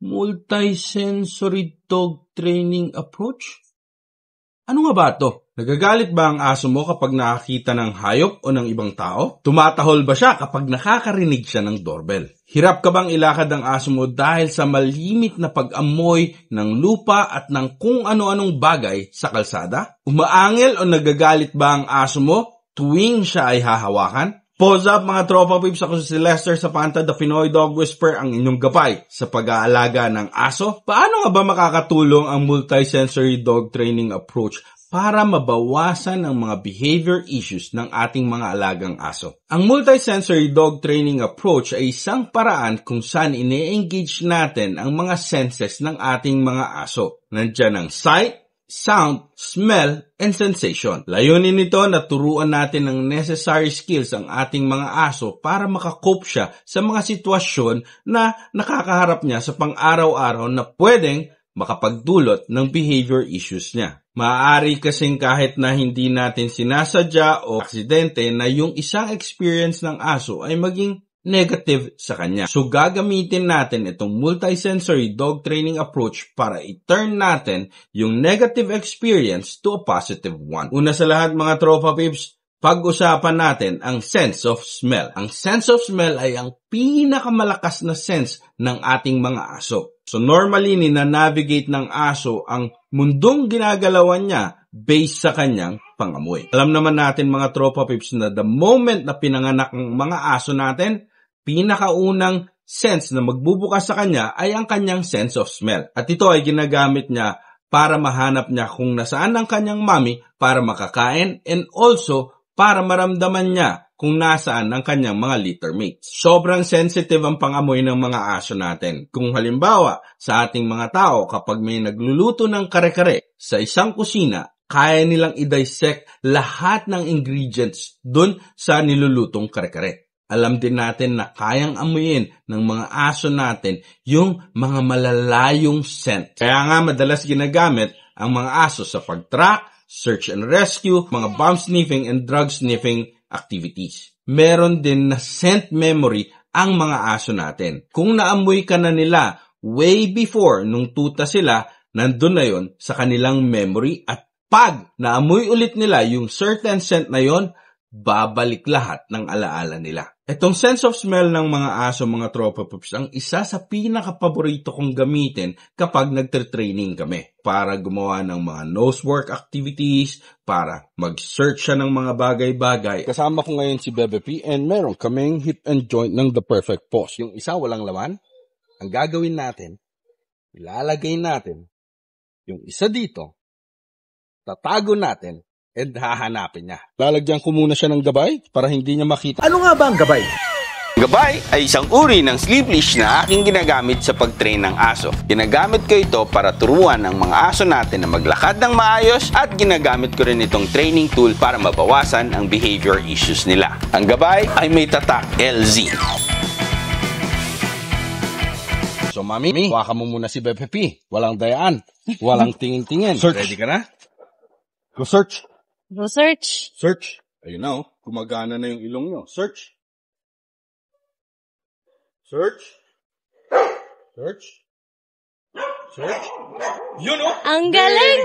Multisensory dog training approach? Ano nga ba to? Nagagalit ba ang aso mo kapag nakakita ng hayop o ng ibang tao? Tumatahol ba siya kapag nakakarinig siya ng doorbell? Hirap ka bang ilakad ang aso mo dahil sa malimit na pag-amoy ng lupa at ng kung ano-anong bagay sa kalsada? Umaangel o nagagalit ba ang aso mo tuwing siya ay hahawakan? Pause up mga tropa peeps, ako si Lester Sapanta, the Pinoy Dog Whisperer, ang inyong gabay sa pag-aalaga ng aso. Paano nga ba makakatulong ang multisensory dog training approach para mabawasan ang mga behavior issues ng ating mga alagang aso? Ang multisensory dog training approach ay isang paraan kung saan ine-engage natin ang mga senses ng ating mga aso. Nandiyan ang sight, sound, smell, and sensation. Layunin nito na turuan natin ng necessary skills ang ating mga aso para makakope siya sa mga sitwasyon na nakakaharap niya sa pang-araw-araw na pwedeng makapagdulot ng behavior issues niya. Maaari kasing kahit na hindi natin sinasadya o aksidente na yung isang experience ng aso ay maging negative sa kanya. So gagamitin natin itong multisensory dog training approach para i-turn natin yung negative experience to a positive one. Una sa lahat mga tropa peeps, pag-usapan natin ang sense of smell. Ang sense of smell ay ang pinakamalakas na sense ng ating mga aso. So normally nina-navigate ng aso ang mundong ginagalawan niya based sa kanyang pangamoy. Alam naman natin mga tropa peeps na the moment na pinanganak ng mga aso natin, pinakaunang sense na magbubukas sa kanya ay ang kanyang sense of smell. At ito ay ginagamit niya para mahanap niya kung nasaan ang kanyang mommy para makakain and also para maramdaman niya kung nasaan ang kanyang mga litter mates. Sobrang sensitive ang pangamoy ng mga aso natin. Kung halimbawa sa ating mga tao kapag may nagluluto ng kare-kare sa isang kusina, kaya nilang i-dissect lahat ng ingredients dun sa nilulutong kare-kare. Alam din natin na kayang amuyin ng mga aso natin yung mga malalayong scent. Kaya nga madalas ginagamit ang mga aso sa pag-track, search and rescue, mga bomb sniffing and drug sniffing activities. Meron din na scent memory ang mga aso natin. Kung naamoy ka na nila way before nung tuta sila, nandun na yon sa kanilang memory at pag naamoy ulit nila yung certain scent na yon, babalik lahat ng alaala nila. Itong sense of smell ng mga aso, mga tropa pups, ang isa sa pinakapaborito kong gamitin kapag nagtre-training kami. Para gumawa ng mga nose work activities, para mag-search siya ng mga bagay-bagay. Kasama ko ngayon si Bebe P and meron kaming hip and joint ng The Perfect Pose. Yung isa walang laman, ang gagawin natin, ilalagay natin yung isa dito, tatago natin, and hahanapin niya. Lalagyan ko muna siya ng gabay para hindi niya makita. Ano nga ba ang gabay? Gabay ay isang uri ng sleep leash na aking ginagamit sa pag-train ng aso. Ginagamit ko ito para turuan ang mga aso natin na maglakad ng maayos at ginagamit ko rin itong training tool para mabawasan ang behavior issues nila. Ang gabay ay may tatak LZ. So mami, waka mo muna si Bebe P. Walang dayaan, walang tingin-tingin. Search. Ready ka na? Go search. Go search. Search. Ayun na oh. Gumagana na yung ilong nyo. Search. Search. Search. Search. Yun oh. Ang galing!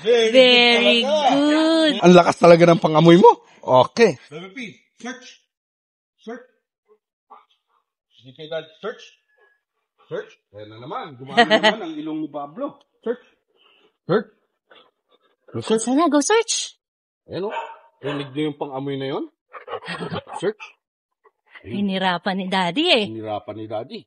Very Very good. Ang lakas talaga ng pangamoy mo. Okay. Bebe P, search. Search. Hindi kayo dahil search. Search. Ayan na naman. Gumagana naman ang ilong ni Pablo. Search. Search. Go search. Sana, go search. Ayan o. Rinig niyo yung pang-amoy na yun? Search. Hinirapan ni Daddy eh. Hinirapan ni Daddy.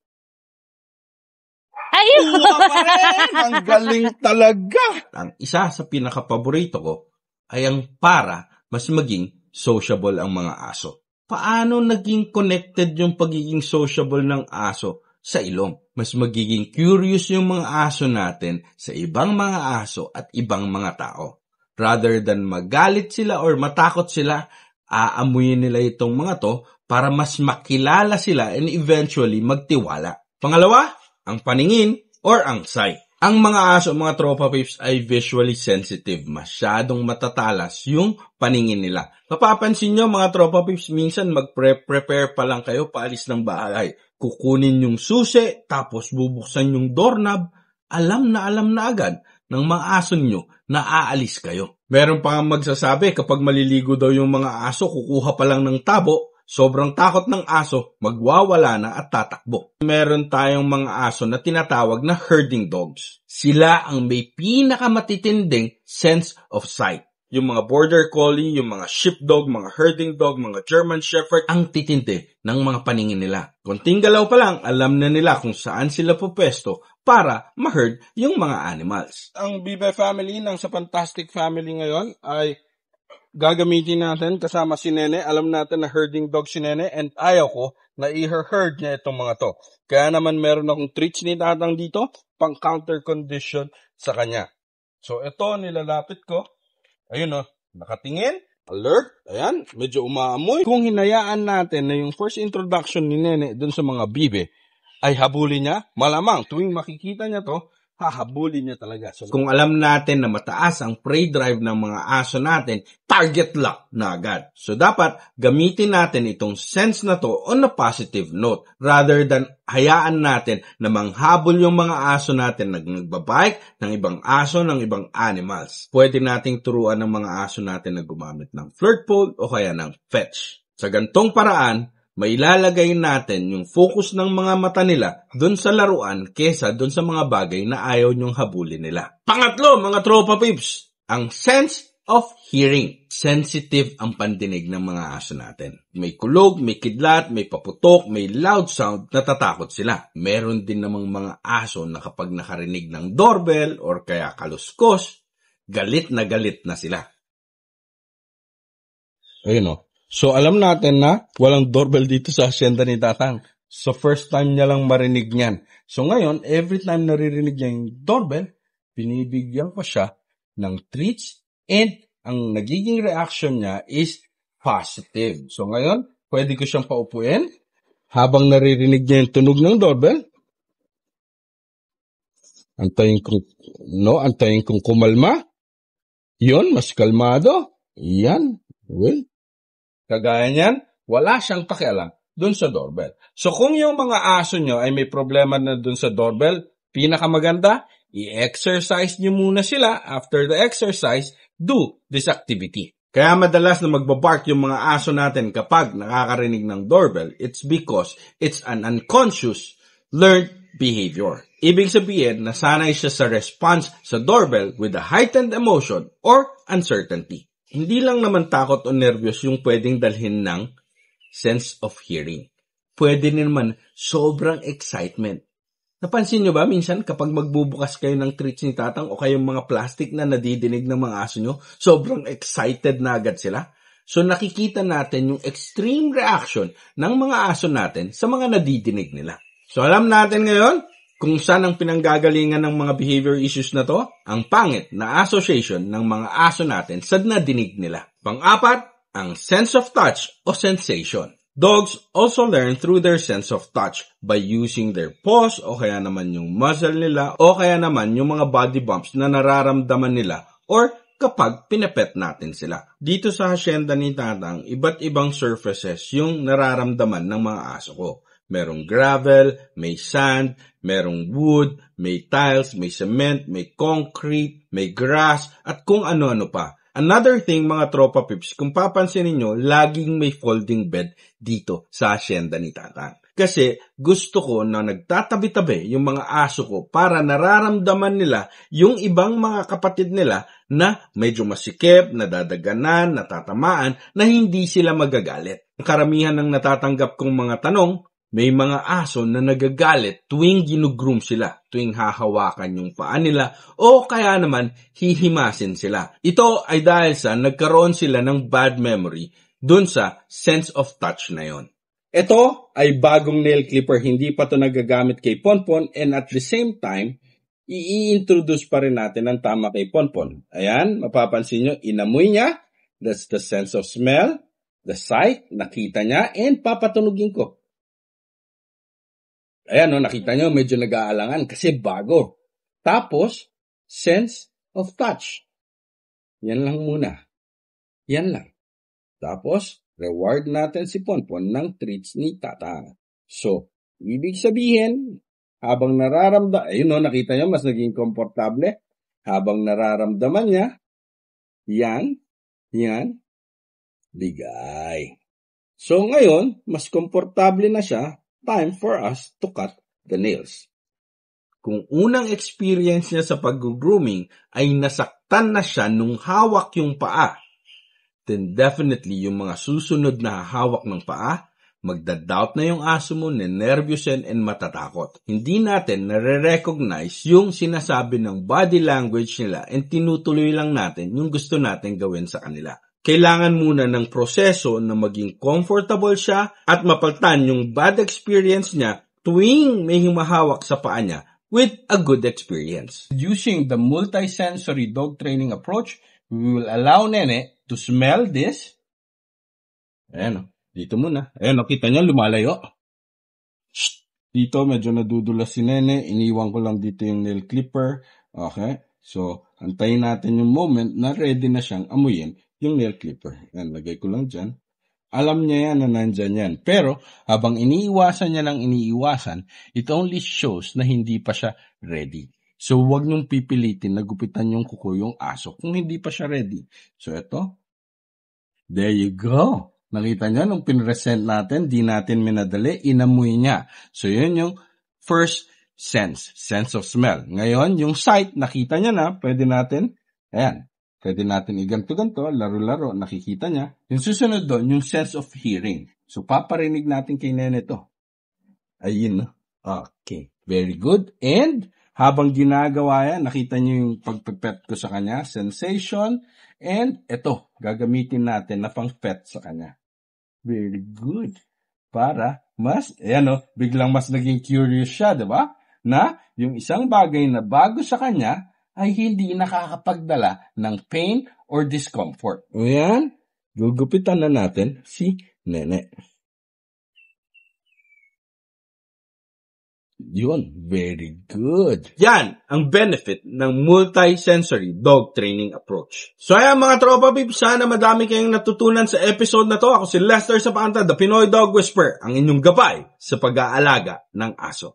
Ayun! Kuha pa rin! Ang galing talaga! Ang isa sa pinakapaborito ko ay ang para mas maging sociable ang mga aso. Paano naging connected yung pagiging sociable ng aso sa ilong? Mas magiging curious yung mga aso natin sa ibang mga aso at ibang mga tao. Rather than magalit sila or matakot sila, aamuyin nila itong mga to para mas makilala sila and eventually magtiwala. Pangalawa, ang paningin or ang sight. Ang mga aso, mga tropa peeps ay visually sensitive. Masyadong matatalas yung paningin nila. Mapapansin nyo mga tropa peeps, minsan mag-prepare pa lang kayo paalis ng bahay. kukunin yung susi, tapos bubuksan yung doorknob, alam na agad ng mga aso nyo na aalis kayo. Meron pa nga magsasabi kapag maliligo daw yung mga aso, kukuha pa lang ng tabo, sobrang takot ng aso, magwawala na at tatakbo. Meron tayong mga aso na tinatawag na herding dogs. Sila ang may pinakamatitinding sense of sight. Yung mga border collie, yung mga sheepdog, mga herding dog, mga German shepherd, ang titindi ng mga paningin nila. Konting galaw pa lang, alam na nila kung saan sila pupesto para ma-herd yung mga animals. Ang Bibe family ng sa Fantastic Family ngayon ay gagamitin natin kasama si Nene. Alam natin na herding dog si Nene and ayaw ko na i-herd niya itong mga to. Kaya naman meron akong treats ni Tatang dito pang counter condition sa kanya. So ito nilalapit ko. Ayun nakatingin, alert, ayan, medyo umaamoy. Kung hinayaan natin na yung first introduction ni Nene dun sa mga bibe, ay habulin niya, malamang tuwing makikita niya to, hahabulin niya talaga. So, kung alam natin na mataas ang prey drive ng mga aso natin, target lock na agad. So dapat gamitin natin itong sense na to on a positive note rather than hayaan natin na manghabol yung mga aso natin na nagbabike ng ibang aso, ng ibang animals. Pwede nating turuan ng mga aso natin na gumamit ng flirt pole o kaya ng fetch. Sa gantong paraan, mailalagay natin yung focus ng mga mata nila dun sa laruan kesa dun sa mga bagay na ayaw nyong habulin nila. Pangatlo, mga tropa pips, ang sense of hearing. Sensitive ang pandinig ng mga aso natin. May kulog, may kidlat, may paputok, may loud sound, natatakot sila. Meron din namang mga aso na kapag nakarinig ng doorbell or kaya kaluskos, galit na sila. Ayun So, alam natin na walang doorbell dito sa asyenda ni Tatang. So, first time niya lang marinig niyan. So, ngayon, every time naririnig niya yung doorbell, binibigyan ko siya ng treats and ang nagiging reaction niya is positive. So, ngayon, pwede ko siyang paupuin habang naririnig niya yung tunog ng doorbell. Antayin kong kumalma. Yun, mas kalmado. Yan. Well, kagaya niyan, wala siyang pakialam dun sa doorbell. So kung yung mga aso nyo ay may problema na dun sa doorbell, pinakamaganda, i-exercise nyo muna sila. After the exercise, do this activity. Kaya madalas na magbabark yung mga aso natin kapag nakakarinig ng doorbell, it's because it's an unconscious learned behavior. Ibig sabihin, nasanay siya sa response sa doorbell with a heightened emotion or uncertainty. Hindi lang naman takot o nervyos yung pwedeng dalhin ng sense of hearing. Pwede naman sobrang excitement. Napansin nyo ba minsan kapag magbubukas kayo ng treats ni Tatang o kayong mga plastic na nadidinig ng mga aso nyo, sobrang excited na agad sila? So nakikita natin yung extreme reaction ng mga aso natin sa mga nadidinig nila. So alam natin ngayon kung saan ang pinanggagalingan ng mga behavior issues na to, ang pangit na association ng mga aso natin sa nadinig nila. Pang-apat, ang sense of touch o sensation. Dogs also learn through their sense of touch by using their paws o kaya naman yung muzzle nila o kaya naman yung mga body bumps na nararamdaman nila or kapag pinepet natin sila. Dito sa hasyenda ni Tatang, iba't ibang surfaces yung nararamdaman ng mga aso ko. Merong gravel, may sand, merong wood, may tiles, may cement, may concrete, may grass, at kung ano-ano pa. Another thing mga tropa pips, kung papansin niyo, laging may folding bed dito sa asyenda ni Tatang. Kasi gusto ko na nagtatabi-tabi yung mga aso ko para nararamdaman nila yung ibang mga kapatid nila na medyo masikip, nadadaganan, natatamaan, na hindi sila magagalit. Karamihan ng natatanggap kong mga tanong, may mga aso na nagagalit tuwing ginugroom sila, tuwing hahawakan yung paa nila, o kaya naman hihimasin sila. Ito ay dahil sa nagkaroon sila ng bad memory dun sa sense of touch na yon. Ito ay bagong nail clipper, hindi pa ito nagagamit kay Ponpon, and at the same time, i-introduce pa rin natin ang tama kay Ponpon. Ayan, mapapansin nyo, inamoy niya, that's the sense of smell, the sight, nakita niya, and papatunugin ko. Ayan, nakita nyo, medyo nag-aalangan kasi bago. Tapos, sense of touch. Yan lang muna. Yan lang. Tapos, reward natin si Ponpon ng treats ni Tatang. So, Ibig sabihin, habang ayun o, nakita niyo, mas naging komportable. Habang nararamdaman niya, yan, bigay. So ngayon, mas komportable na siya, time for us to cut the nails. Kung unang experience niya sa pag-grooming ay nasaktan na siya nung hawak yung paa, then definitely yung mga susunod na hawak ng paa, magda-doubt na yung aso mo, nenervyusin and matatakot. Hindi natin nare-recognize yung sinasabi ng body language nila and tinutuloy lang natin yung gusto natin gawin sa kanila. Kailangan muna ng proseso na maging comfortable siya at mapaltan yung bad experience niya tuwing may humahawak sa paa niya with a good experience. Using the multi-sensory dog training approach, we will allow Nene to smell this. Ayan, dito muna. Ayan, kita niyo, lumalayo. Shh! Dito, medyo nadudulas si Nene. Iniwan ko lang dito yung nail clipper. Okay? So, antayin natin yung moment na ready na siyang amuyin yung nail clipper. Ayan, lagay ko lang dyan. Alam niya yan na nandyan yan. Pero, habang iniiwasan niya ng iniiwasan, it only shows na hindi pa siya ready. So, huwag niyong pipilitin na gupitan yung kuko yung aso kung hindi pa siya ready. So, ito. There you go. Nakita niya, nung pinresent natin, di natin minadali, inamoy niya. So, yun yung first sense of smell. Ngayon, yung sight, nakita niya na, pwede natin iganto-ganto, laro-laro, nakikita niya. Yung susunod doon, yung sense of hearing. So, paparinig natin kay Nene to. Ayun, no? Okay. Very good. And, habang ginagawa yan, nakita niyo yung pagpipet ko sa kanya, sensation, and ito, gagamitin natin na pang-pet sa kanya. Very good. Para biglang mas naging curious siya, diba? Na yung isang bagay na bago sa kanya, ay hindi nakakapagdala ng pain or discomfort. O yan, gugupitan na natin si Nene. Yun, very good. Yan ang benefit ng multi-sensory dog training approach. So ayan mga tropa peeps, sana madami kayong natutunan sa episode na to. Ako si Lester Zapanta, the Pinoy Dog Whisperer, ang inyong gabay sa pag-aalaga ng aso.